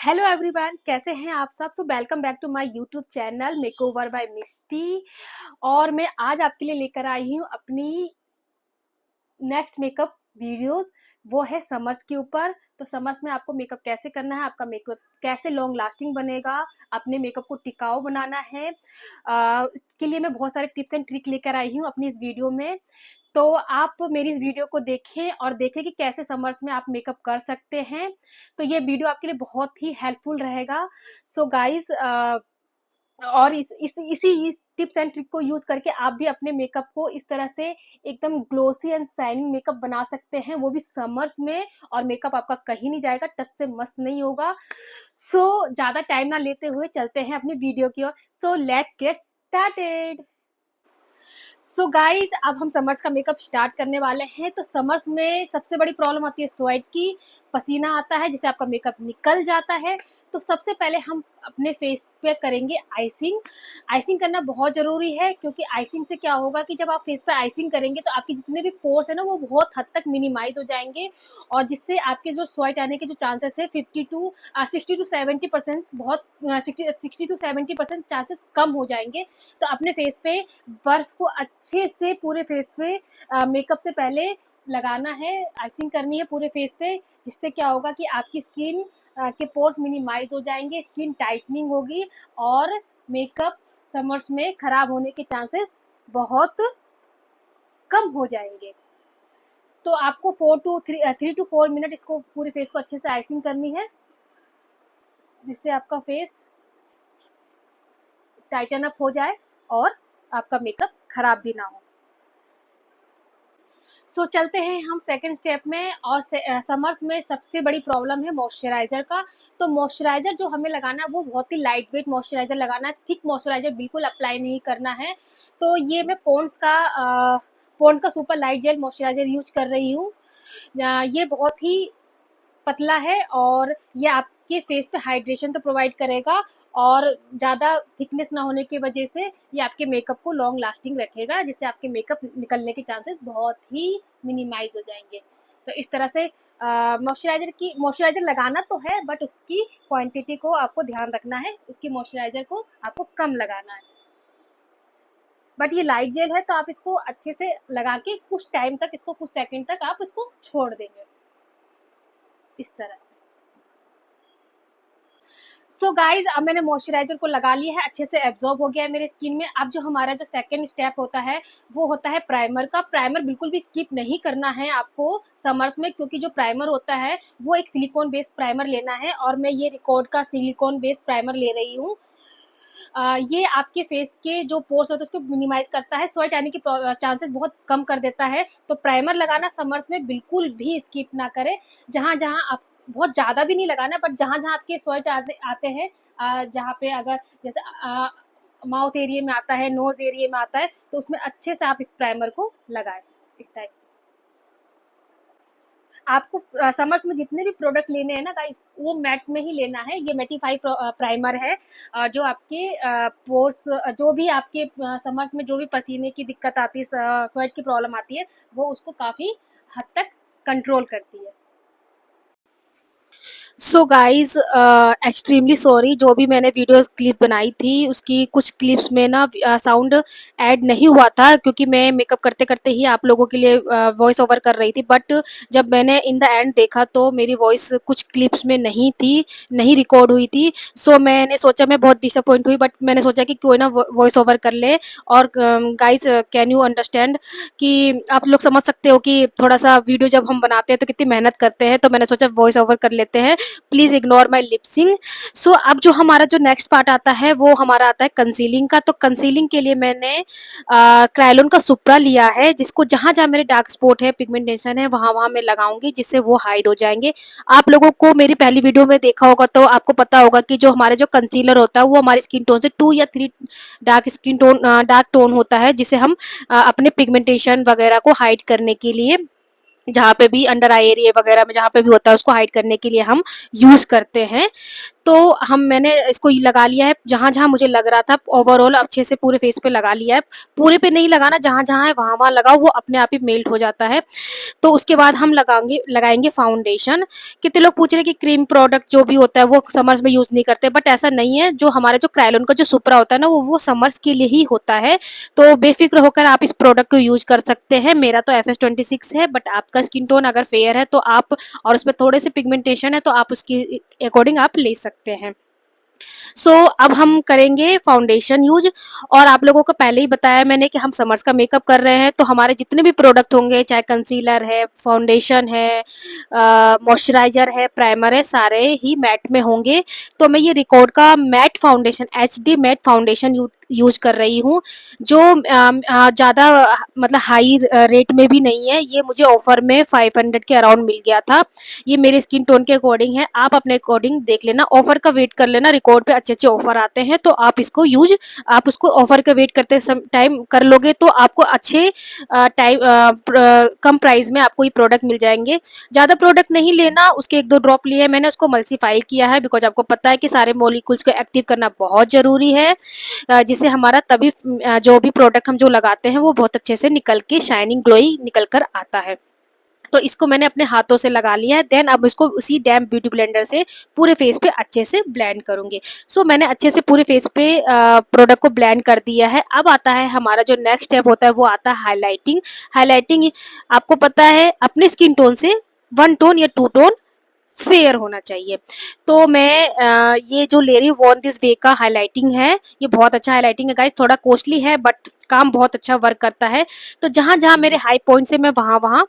Hello everyone, कैसे हैं आप सब। So welcome back to my YouTube channel makeover by Misty. और मैं आज आपके लिए लेकर आई हूँ अपनी नेक्स्ट मेकअप वीडियोस। वो है समर्स के ऊपर। तो समर्स में आपको मेकअप कैसे करना है, आपका मेकअप कैसे लॉन्ग लास्टिंग बनेगा, अपने मेकअप को टिकाऊ बनाना है। इसके लिए मैं बहुत सारे टिप्स एंड ट्रिक लेकर आई हूँ अपनी इस वीडियो में। तो आप मेरी इस वीडियो को देखें और देखें कि कैसे समर्स में आप मेकअप कर सकते हैं। तो ये वीडियो आपके लिए बहुत ही हेल्पफुल रहेगा। सो गाइज, और इसी टिप्स एंड ट्रिक को यूज करके आप भी अपने मेकअप को इस तरह से एकदम ग्लोसी एंड शाइनिंग मेकअप बना सकते हैं, वो भी समर्स में। और मेकअप आपका कहीं नहीं जाएगा, टच से मस नहीं होगा। सो ज्यादा टाइम ना लेते हुए चलते हैं अपनी वीडियो की ओर। So let's get started. So guys, अब हम समर्स का मेकअप स्टार्ट करने वाले हैं। तो समर्स में सबसे बड़ी प्रॉब्लम आती है स्वेट की। पसीना आता है जिससे आपका मेकअप निकल जाता है। तो सबसे पहले हम अपने फेस पे करेंगे आइसिंग। आइसिंग करना बहुत ज़रूरी है, क्योंकि आइसिंग से क्या होगा कि जब आप फेस पे आइसिंग करेंगे तो आपके जितने भी पोर्स है ना, वो बहुत हद तक मिनिमाइज हो जाएंगे। और जिससे आपके जो स्वेट आने के जो चांसेस है 60 to 70% बहुत 60 to 70% चांसेस कम हो जाएंगे। तो अपने फेस पे बर्फ को अच्छे से पूरे फेस पे मेकअप से पहले लगाना है, आइसिंग करनी है पूरे फेस पे। जिससे क्या होगा कि आपकी स्किन के पोर्स मिनिमाइज हो जाएंगे, स्किन टाइटनिंग होगी और मेकअप समर्स में खराब होने के चांसेस बहुत कम हो जाएंगे। तो आपको 3 to 4 मिनट इसको पूरे फेस को अच्छे से आइसिंग करनी है, जिससे आपका फेस टाइटन अप हो जाए और आपका मेकअप खराब भी ना हो। सो चलते हैं हम सेकंड स्टेप में। और समर्स में सबसे बड़ी प्रॉब्लम है मॉइस्चराइजर का। तो मॉइस्चराइजर जो हमें लगाना है वो बहुत ही लाइट वेट मॉइस्चराइजर लगाना है, थिक मॉइस्चराइजर बिल्कुल अप्लाई नहीं करना है। तो ये मैं पॉन्ड्स का super light jail moisturiser use कर रही हूँ। ये बहुत ही पतला है और ये आपके फेस पे हाइड्रेशन तो प्रोवाइड करेगा, और ज़्यादा थिकनेस ना होने की वजह से ये आपके मेकअप को लॉन्ग लास्टिंग रखेगा, जिससे आपके मेकअप निकलने के चांसेस बहुत ही मिनिमाइज हो जाएंगे। तो इस तरह से मॉइस्चराइजर लगाना तो है, बट उसकी क्वांटिटी को आपको ध्यान रखना है, उसकी मॉइस्चराइजर को आपको कम लगाना है। बट ये लाइट जेल है तो आप इसको अच्छे से लगा के कुछ टाइम तक, इसको कुछ सेकंड तक आप इसको छोड़ देंगे इस तरह से। सो गाइज, अब मैंने मॉइस्चराइजर को लगा लिया है, अच्छे से एब्जॉर्ब हो गया है मेरे स्किन में। अब जो हमारा जो सेकंड स्टेप होता है वो होता है प्राइमर का। प्राइमर बिल्कुल भी स्किप नहीं करना है आपको समर्स में, क्योंकि जो प्राइमर होता है वो एक सिलिकॉन बेस्ड प्राइमर लेना है। और मैं ये रिकॉर्ड का सिलिकॉन बेस्ड प्राइमर ले रही हूँ। ये आपके फेस के जो पोर्स होते हैं उसको मिनिमाइज करता है, स्वेट आने की चांसेस बहुत कम कर देता है। तो प्राइमर लगाना समर्स में बिल्कुल भी स्किप ना करें। जहाँ जहाँ आप, बहुत ज़्यादा भी नहीं लगाना, बट जहाँ जहाँ आपके स्वेट आते हैं, जहाँ पे अगर जैसे माउथ एरिया में आता है, नोज एरिया में आता है, तो उसमें अच्छे से आप इस प्राइमर को लगाएं इस टाइप से। आपको समर्स में जितने भी प्रोडक्ट लेने हैं ना गाइस, वो मैट में ही लेना है। ये मैटिफाई प्राइमर है, जो आपके पोर्स, जो भी आपके समर्स में जो भी पसीने की दिक्कत आती है, स्वेट की प्रॉब्लम आती है, वो उसको काफ़ी हद तक कंट्रोल करती है। सो गाइज, एक्सट्रीमली सॉरी, जो भी मैंने वीडियो क्लिप बनाई थी उसकी कुछ क्लिप्स में ना साउंड ऐड नहीं हुआ था, क्योंकि मैं मेकअप करते करते ही आप लोगों के लिए वॉइस ओवर कर रही थी। बट जब मैंने इन द एंड देखा तो मेरी वॉइस कुछ क्लिप्स में नहीं थी, नहीं रिकॉर्ड हुई थी। सो मैंने सोचा, मैं बहुत डिसअपॉइंट हुई, बट मैंने सोचा कि कोई ना वॉइस ओवर कर ले। और गाइज, कैन यू अंडरस्टैंड कि आप लोग समझ सकते हो कि थोड़ा सा वीडियो जब हम बनाते हैं तो कितनी मेहनत करते हैं। तो मैंने सोचा वॉइस ओवर कर लेते हैं, प्लीज इग्नोर माई लिपसिंग। सो अब जो हमारा जो नेक्स्ट पार्ट आता है वो हमारा आता है कंसीलिंग का। तो कंसीलिंग के लिए मैंने क्रायोलन का सुप्रा लिया है, जिसको जहां जहां मेरे डार्क स्पॉट है, पिगमेंटेशन है, वहां वहां मैं लगाऊंगी, जिससे वो हाइड हो जाएंगे। आप लोगों को मेरी पहली वीडियो में देखा होगा तो आपको पता होगा कि जो हमारे जो कंसीलर होता है वो हमारी स्किन टोन से 2 या 3 डार्क टोन होता है, जिसे हम अपने पिगमेंटेशन वगैरह को हाइड करने के लिए, जहाँ पे भी अंडर आई एरिया वगैरह में जहाँ पे भी होता है उसको हाइड करने के लिए हम यूज करते हैं। तो मैंने इसको लगा लिया है जहाँ-जहाँ मुझे लग रहा था, ओवरऑल अच्छे से पूरे फेस पे लगा लिया है। पूरे पे नहीं लगाना, जहाँ-जहाँ है वहाँ-वहाँ लगाओ, वो अपने आप ही मेल्ट हो जाता है। तो उसके बाद हम लगाएँगे फाउंडेशन। कितने लोग पूछ रहे हैं कि क्रीम प्रोडक्ट जो भी होता है वो समर्स में यूज़ नहीं करते, बट ऐसा नहीं है। जो हमारा जो क्रायोलन का जो सुपरा होता है ना, वो समर्स के लिए ही होता है। तो बेफ़िक्र होकर आप इस प्रोडक्ट को यूज़ कर सकते हैं। मेरा तो FS26 है, बट आपका स्किन टोन अगर फेयर है तो आप, और उसमें थोड़े से पिगमेंटेशन है तो आप उसके अकॉर्डिंग आप ले सकते हैं। सो अब हम करेंगे फाउंडेशन यूज। और आप लोगों को पहले ही बताया मैंने कि हम समर्स का मेकअप कर रहे हैं, तो हमारे जितने भी प्रोडक्ट होंगे, चाहे कंसीलर है, फाउंडेशन है, मॉइस्चराइजर है, प्राइमर है, सारे ही मैट में होंगे। तो मैं ये रिकॉर्ड का matte foundation, HD matte foundation use कर रही हूँ, जो ज़्यादा मतलब हाई रेट में भी नहीं है। ये मुझे ऑफर में 500 के अराउंड मिल गया था। ये मेरे स्किन टोन के अकॉर्डिंग है, आप अपने अकॉर्डिंग देख लेना, ऑफर का वेट कर लेना। रिकॉर्ड पे अच्छे अच्छे ऑफर आते हैं, तो आप इसको आप उसको ऑफर का वेट करते टाइम कर लोगे तो आपको अच्छे टाइम कम प्राइस में आपको ये प्रोडक्ट मिल जाएंगे। ज़्यादा प्रोडक्ट नहीं लेना, उसके 1-2 ड्रॉप लिए मैंने, उसको मल्सीफाई किया है, बिकॉज आपको पता है कि सारे मॉलिक्यूल्स को एक्टिव करना बहुत ज़रूरी है, जिससे हमारा तभी जो भी प्रोडक्ट हम जो लगाते हैं वो बहुत अच्छे से निकल के शाइनिंग ग्लोई निकल कर आता है। तो इसको मैंने अपने हाथों से लगा लिया है। देन अब इसको उसी डैम ब्यूटी ब्लेंडर से पूरे फेस पे अच्छे से ब्लेंड करूंगी। सो मैंने अच्छे से पूरे फेस पे प्रोडक्ट को ब्लेंड कर दिया है। अब आता है हमारा जो नेक्स्ट स्टेप होता है, वो आता है हाईलाइटिंग। हाईलाइटिंग आपको पता है अपने स्किन टोन से 1 टोन या 2 टोन फेयर होना चाहिए। तो मैं ये जो ले रही हूँ वॉन दिस वे का हाइलाइटिंग है, ये बहुत अच्छा हाइलाइटिंग है गाइस, थोड़ा कॉस्टली है बट काम बहुत अच्छा वर्क करता है। तो जहाँ जहाँ मेरे हाई पॉइंट है मैं वहाँ वहाँ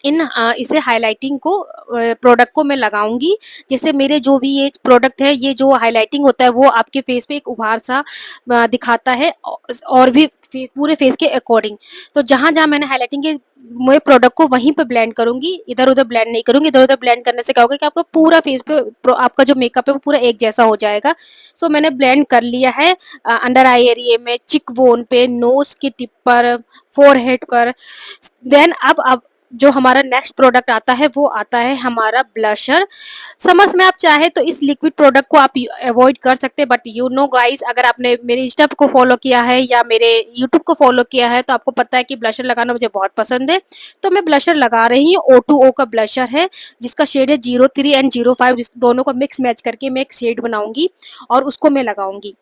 इसे हाइलाइटिंग को प्रोडक्ट को मैं लगाऊंगी, जिससे मेरे जो भी ये प्रोडक्ट है, ये जो हाइलाइटिंग होता है वो आपके फेस पे एक उभार सा दिखाता है, और भी पूरे फेस के अकॉर्डिंग। तो जहां जहां मैंने हाइलाइटिंग के मैं प्रोडक्ट को वहीं पे ब्लेंड करूंगी, इधर उधर ब्लेंड नहीं करूंगी। इधर उधर ब्लेंड करने से क्या होगा कि आपका पूरा फेस पे आपका जो मेकअप है वो पूरा एक जैसा हो जाएगा। सो मैंने ब्लेंड कर लिया है अंडर आई एरिया में, चिक बोन पे, नोज की टिप पर, फोरहेड पर। देन अब जो हमारा नेक्स्ट प्रोडक्ट आता है वो आता है हमारा ब्लशर। समर्स में आप चाहे तो इस लिक्विड प्रोडक्ट को आप अवॉइड कर सकते हैं, बट यू नो गाइस, अगर आपने मेरे इंस्टा को फॉलो किया है या मेरे यूट्यूब को फॉलो किया है तो आपको पता है कि ब्लशर लगाना मुझे बहुत पसंद है। तो मैं ब्लशर लगा रही हूँ, O2O का ब्लशर है, जिसका शेड है 03 एंड 05, दोनों को मिक्स मैच करके मैं एक शेड बनाऊंगी और उसको मैं लगाऊंगी।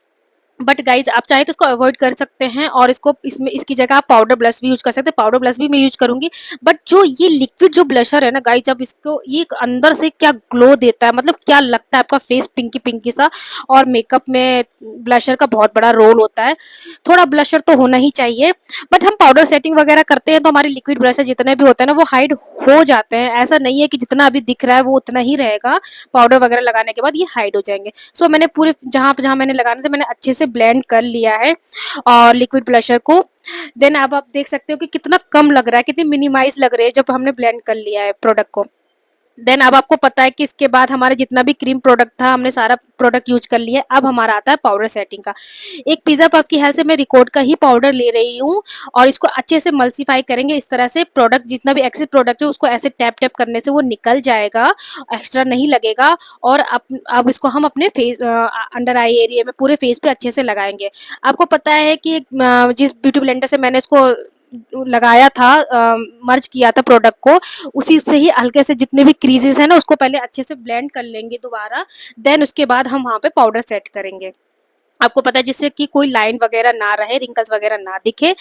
बट गाइज आप चाहे तो इसको अवॉइड कर सकते हैं, और इसको इसमें इसकी जगह आप पाउडर ब्लश भी यूज कर सकते हैं। पाउडर ब्लश भी मैं यूज करूंगी। बट जो ये लिक्विड जो ब्लशर है ना गाइज, जब इसको ये अंदर से क्या ग्लो देता है, मतलब क्या लगता है आपका फेस पिंकी पिंकी सा। और मेकअप में ब्लशर का बहुत बड़ा रोल होता है, थोड़ा ब्लशर तो होना ही चाहिए। बट हम पाउडर सेटिंग वगैरह करते हैं तो हमारे लिक्विड ब्लशर जितने भी होते हैं ना वो हाइड हो जाते हैं। ऐसा नहीं है कि जितना अभी दिख रहा है वो उतना ही रहेगा, पाउडर वगैरह लगाने के बाद ये हाइड हो जाएंगे। सो मैंने पूरे जहाँ जहाँ मैंने लगाना था मैंने अच्छे से ब्लेंड कर लिया है और लिक्विड ब्लशर को। देन अब आप देख सकते हो कि कितना कम लग रहा है, कितनी मिनिमाइज लग रही है जब हमने ब्लेंड कर लिया है प्रोडक्ट को। देन अब आपको पता है कि इसके बाद हमारा जितना भी क्रीम प्रोडक्ट था हमने सारा प्रोडक्ट यूज कर लिया है। अब हमारा आता है पाउडर सेटिंग का। एक पिज्जा पफ की हेल्प से मैं रिकॉर्ड का ही पाउडर ले रही हूँ, और इसको अच्छे से मल्सीफाई करेंगे। इस तरह से प्रोडक्ट जितना भी एक्सेस प्रोडक्ट है उसको ऐसे टैप टैप करने से वो निकल जाएगा, एक्स्ट्रा नहीं लगेगा। और अब इसको हम अपने फेस अंडर आई एरिया में पूरे फेस पे अच्छे से लगाएंगे। आपको पता है कि जिस ब्यूटी ब्लेंडर से मैंने इसको लगाया था, मर्ज किया था प्रोडक्ट को, उसी से ही हल्के से जितने भी क्रीजेस है ना उसको पहले अच्छे से ब्लेंड कर लेंगे दोबारा। देन उसके बाद हम वहाँ पे पाउडर सेट करेंगे। आपको पता है जिससे कि कोई लाइन वगैरह ना रहे, रिंकल्स वगैरह ना दिखे।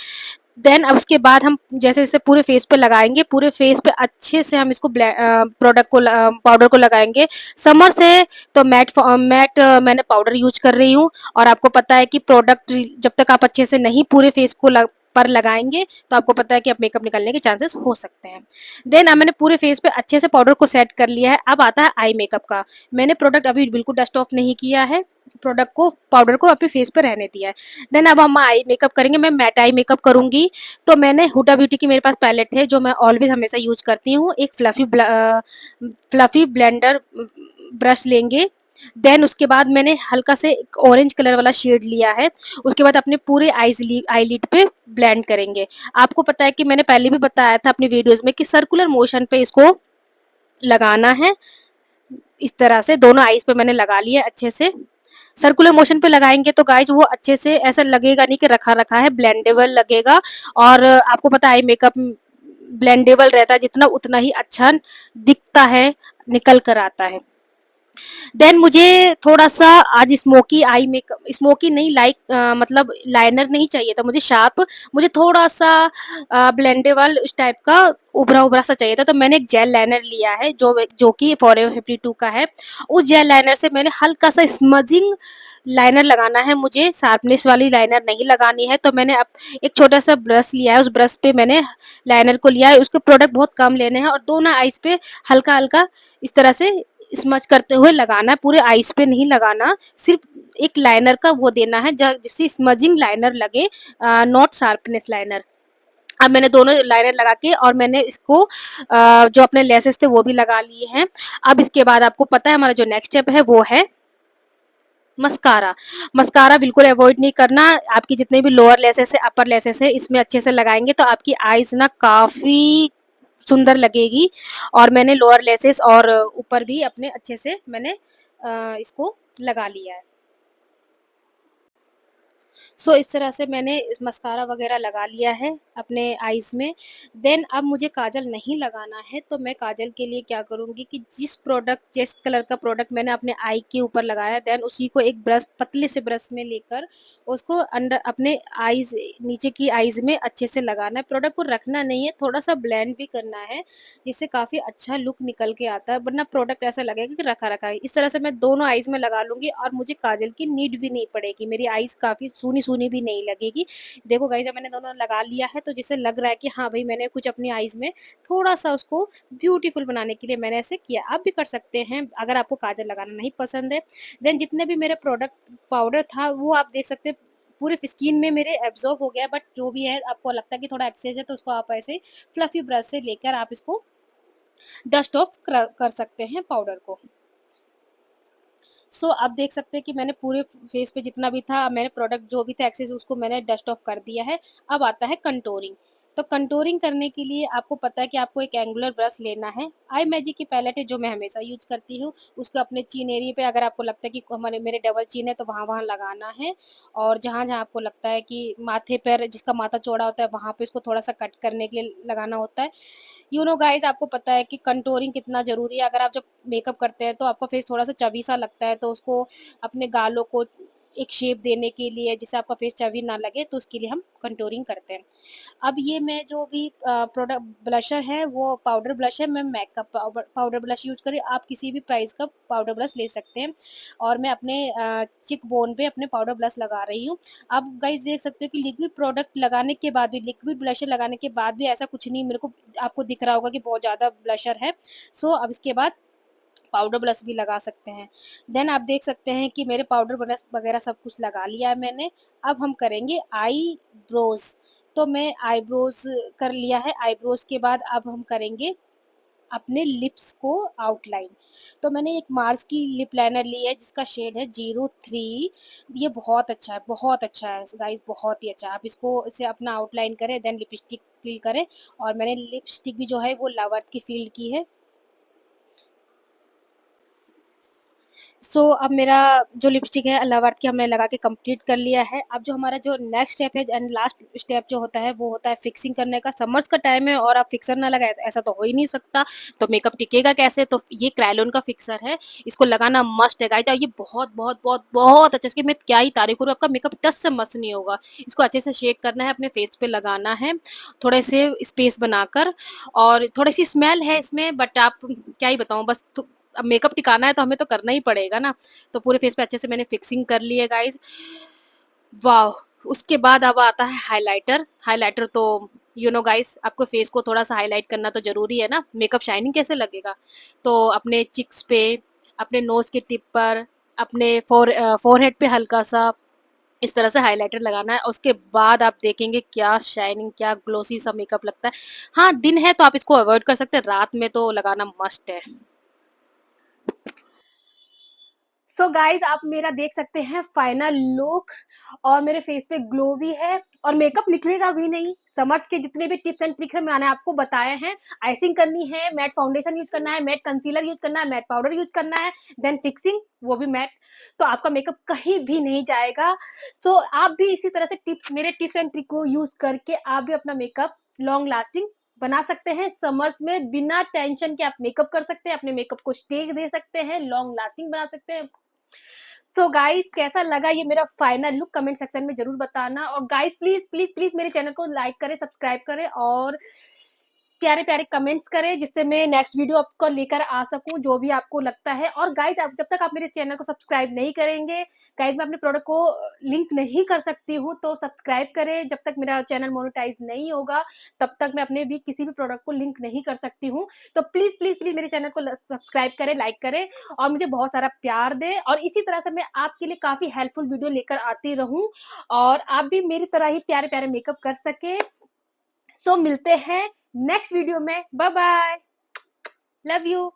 देन अब उसके बाद हम जैसे जैसे पूरे फेस पे लगाएंगे, पूरे फेस पे अच्छे से हम इसको प्रोडक्ट को पाउडर को लगाएंगे। समर से तो मैट मैंने पाउडर यूज कर रही हूँ। और आपको पता है कि प्रोडक्ट जब तक आप अच्छे से नहीं पूरे फेस को पर लगाएंगे तो आपको पता है कि अब मेकअप निकलने के चांसेस हो सकते हैं। देन अब मैंने पूरे फेस पे अच्छे से पाउडर को सेट कर लिया है। अब आता है आई मेकअप का। मैंने प्रोडक्ट अभी बिल्कुल डस्ट ऑफ नहीं किया है, प्रोडक्ट को पाउडर को अपने फेस पे रहने दिया है। देन अब हम आई मेकअप करेंगे। मैं मैट आई मेकअप करूंगी। तो मैंने हुडा ब्यूटी की मेरे पास पैलेट है जो मैं ऑलवेज हमेशा यूज करती हूँ। एक फ्लफी ब्लेंडर ब्रश लेंगे। देन उसके बाद मैंने हल्का से ऑरेंज कलर वाला शेड लिया है। उसके बाद अपने पूरे आईलिड पे ब्लेंड करेंगे। आपको पता है कि मैंने पहले भी बताया था अपनी वीडियोस में कि सर्कुलर मोशन पे इसको लगाना है। इस तरह से दोनों आईज पे मैंने लगा लिया अच्छे से। सर्कुलर मोशन पे लगाएंगे तो गाइज वो अच्छे से ऐसा लगेगा नहीं कि रखा रखा है, ब्लेंडेबल लगेगा। और आपको पता है मेकअप ब्लेंडेबल रहता है जितना उतना ही अच्छा दिखता है, निकल कर आता है। देन मुझे थोड़ा सा आज स्मोकी आई मेकअप, स्मोकी नहीं लाइक मतलब लाइनर नहीं चाहिए था मुझे शार्प, मुझे थोड़ा सा ब्लेंडेबल उस टाइप का उभरा उभरा सा चाहिए था। तो मैंने एक जेल लाइनर लिया है जो कि फॉरएवर 52 का है। उस जेल लाइनर से मैंने हल्का सा स्मजिंग लाइनर लगाना है, मुझे शार्पनेस वाली लाइनर नहीं लगानी है। तो मैंने अब एक छोटा सा ब्रश लिया है, उस ब्रश पे मैंने लाइनर को लिया है। उसके प्रोडक्ट बहुत कम लेने हैं और दोनों आईज पे हल्का हल्का इस तरह से स्मच करते हुए लगाना है, पूरे आईज पे नहीं लगाना, सिर्फ एक लाइनर का वो देना है जिससे स्मजिंग लाइनर लगे, नॉट शार्पनेस लाइनर। अब मैंने दोनों लाइनर लगा के और मैंने इसको जो अपने लेसेस थे वो भी लगा लिए हैं। अब इसके बाद आपको पता है हमारा जो नेक्स्ट स्टेप है वो है मस्कारा। मस्कारा बिल्कुल अवॉइड नहीं करना। आपकी जितने भी लोअर लेसेस है, अपर लेसेस है, इसमें अच्छे से लगाएंगे तो आपकी आईज ना काफी सुंदर लगेगी। और मैंने लोअर लेसेस और ऊपर भी अपने अच्छे से मैंने इसको लगा लिया है। इस तरह से मैंने इस मस्कारा वगैरह लगा लिया है अपने आईज में। देन अब मुझे काजल नहीं लगाना है, तो मैं काजल के लिए क्या करूँगी कि जिस कलर का प्रोडक्ट मैंने अपने आई के ऊपर लगाया, देन उसी को एक ब्रश, पतले से ब्रश में लेकर उसको अंडर अपने आईज, नीचे की आईज में अच्छे से लगाना है। प्रोडक्ट को रखना नहीं है, थोड़ा सा ब्लेंड भी करना है, जिससे काफ़ी अच्छा लुक निकल के आता है, वरना प्रोडक्ट ऐसा लगेगा कि रखा रखा है। इस तरह से मैं दोनों आईज में लगा लूँगी और मुझे काजल की नीड भी नहीं पड़ेगी, मेरी आईज काफ़ी सूनी-सूनी भी नहीं लगेगी। देखो गाइस, जब मैंने दोनों लगा लिया है तो जिससे लग रहा है कि हाँ भाई, मैंने कुछ अपनी आईज में थोड़ा-सा उसको ब्यूटीफुल बनाने के लिए मैंने ऐसे किया। आप भी कर सकते हैं अगर आपको काजल लगाना नहीं पसंद है। देन जितने भी मेरे प्रोडक्ट पाउडर था वो आप देख सकते हैं पूरे स्किन में मेरे एब्जॉर्ब हो गया, बट जो भी है आपको लगता है कि थोड़ा एक्सेस है तो उसको आप ऐसे फ्लफी ब्रश से लेकर आप इसको डस्ट ऑफ कर सकते हैं पाउडर को। अब देख सकते हैं कि मैंने पूरे फेस पे जितना भी था, मैंने प्रोडक्ट जो भी था एक्सेस उसको मैंने डस्ट ऑफ कर दिया है। अब आता है कंटूरिंग। तो कंटूरिंग करने के लिए आपको पता है कि आपको एक एंगुलर ब्रश लेना है। आई मैजिक की पैलेट है जो मैं हमेशा यूज़ करती हूँ। उसको अपने चीन एरिया पे, अगर आपको लगता है कि हमारे मेरे डबल चीन है तो वहाँ-वहाँ लगाना है। और जहाँ-जहाँ आपको लगता है कि माथे पर, जिसका माथा चौड़ा होता है वहाँ पे इसको थोड़ा-सा कट करने के लिए लगाना होता है। गाइस, आपको पता है कि कंटूरिंग कितना ज़रूरी है। अगर आप जब मेकअप करते हैं तो आपका फेस थोड़ा-सा चबी सा लगता है, तो उसको अपने गालों को एक शेप देने के लिए, जिससे आपका फेस चबी ना लगे, तो उसके लिए हम कंटूरिंग करते हैं। अब ये मैं जो भी प्रोडक्ट ब्लशर है वो पाउडर ब्लश है, मैं मेकअप पाउडर ब्लश यूज़ करी, आप किसी भी प्राइस का पाउडर ब्लश ले सकते हैं। और मैं अपने चिक बोन पे अपने पाउडर ब्लश लगा रही हूँ। आप गाइस देख सकते हो कि लिक्विड प्रोडक्ट लगाने के बाद भी, लिक्विड ब्लशर लगाने के बाद भी ऐसा कुछ नहीं मेरे को आपको दिख रहा होगा कि बहुत ज़्यादा ब्लशर है। अब इसके बाद पाउडर ब्लश भी लगा सकते हैं। देन आप देख सकते हैं कि मेरे पाउडर ब्लश वगैरह सब कुछ लगा लिया है मैंने। अब हम करेंगे आईब्रोज़। तो मैं आईब्रोज़ कर लिया है। आईब्रोज़ के बाद अब हम करेंगे अपने लिप्स को आउटलाइन। तो मैंने एक मार्स की लिप लाइनर ली है जिसका शेड है 03। ये बहुत अच्छा है गाइस, बहुत ही अच्छा है। आप इसको इसे अपना आउटलाइन करें, देन लिपस्टिक फिल करें। और मैंने लिपस्टिक भी जो है वो लवर्थ की फील्ड की है। अब मेरा जो लिपस्टिक है अलाहाबाद की हमने लगा के कंप्लीट कर लिया है। अब जो हमारा जो नेक्स्ट स्टेप है एंड लास्ट स्टेप जो होता है वो होता है फिक्सिंग करने का। समर्स का टाइम है और आप फिक्सर ना लगाए ऐसा तो हो ही नहीं सकता। तो मेकअप टिकेगा कैसे? तो ये क्रायोलन का फिक्सर है, इसको लगाना मस्ट है गाइस। ये बहुत अच्छा, इसकी मैं क्या ही तारीफ करूँ, आपका मेकअप टच से मस नहीं होगा। इसको अच्छे से शेक करना है, अपने फेस पे लगाना है थोड़े से स्पेस बनाकर। और थोड़ी सी स्मेल है इसमें, बट आप क्या ही बताऊँ, बस अब मेकअप टिकाना है तो हमें तो करना ही पड़ेगा ना। तो पूरे फेस पे अच्छे से मैंने फिक्सिंग कर ली है गाइस। वाह! उसके बाद अब आता है हाइलाइटर। हाइलाइटर तो गाइस, आपको फेस को थोड़ा-सा हाइलाइट करना तो ज़रूरी है ना, मेकअप शाइनिंग कैसे लगेगा? तो अपने चिक्स पे, अपने नोज़ के टिप पर, अपने फ़ोरहेड पे हल्का-सा इस तरह से हाइलाइटर लगाना है। उसके बाद आप देखेंगे क्या शाइनिंग, क्या ग्लोसी सा मेकअप लगता है। हाँ, दिन है तो आप इसको अवॉइड कर सकते हैं, रात में तो लगाना मस्ट है। सो गाइज आप मेरा देख सकते हैं फाइनल लुक, और मेरे फेस पे ग्लो भी है और मेकअप निकलेगा भी नहीं। समर्स के जितने भी टिप्स एंड ट्रिक्स है मैंने आपको बताए हैं। आइसिंग करनी है, मैट फाउंडेशन यूज करना है, मैट कंसीलर यूज करना है, मैट पाउडर यूज करना है, देन फिक्सिंग, वो भी मैट, तो आपका मेकअप कहीं भी नहीं जाएगा। सो आप भी इसी तरह से मेरे टिप्स एंड ट्रिक को यूज करके आप भी अपना मेकअप लॉन्ग लास्टिंग बना सकते हैं। समर्स में बिना टेंशन के आप मेकअप कर सकते हैं, अपने मेकअप को स्टे दे सकते हैं, लॉन्ग लास्टिंग बना सकते हैं। सो गाइस कैसा लगा ये मेरा फाइनल लुक कमेंट सेक्शन में जरूर बताना। और गाइस प्लीज प्लीज प्लीज मेरे चैनल को लाइक करें, सब्सक्राइब करें और प्यारे प्यारे कमेंट्स करें, जिससे मैं नेक्स्ट वीडियो आपको लेकर आ सकूं जो भी आपको लगता है। और गाइज आप जब तक आप मेरे चैनल को सब्सक्राइब नहीं करेंगे, गाइज मैं अपने प्रोडक्ट को लिंक नहीं कर सकती हूं, तो सब्सक्राइब करें। जब तक मेरा चैनल मोनेटाइज नहीं होगा तब तक मैं अपने भी किसी भी प्रोडक्ट को लिंक नहीं कर सकती हूँ। तो प्लीज प्लीज प्लीज मेरे चैनल को सब्सक्राइब करें, लाइक करें और मुझे बहुत सारा प्यार दें। और इसी तरह से मैं आपके लिए काफी हेल्पफुल वीडियो लेकर आती रहूं और आप भी मेरी तरह ही प्यारे प्यारे मेकअप कर सके। सो मिलते हैं नेक्स्ट वीडियो में। Bye bye, love you.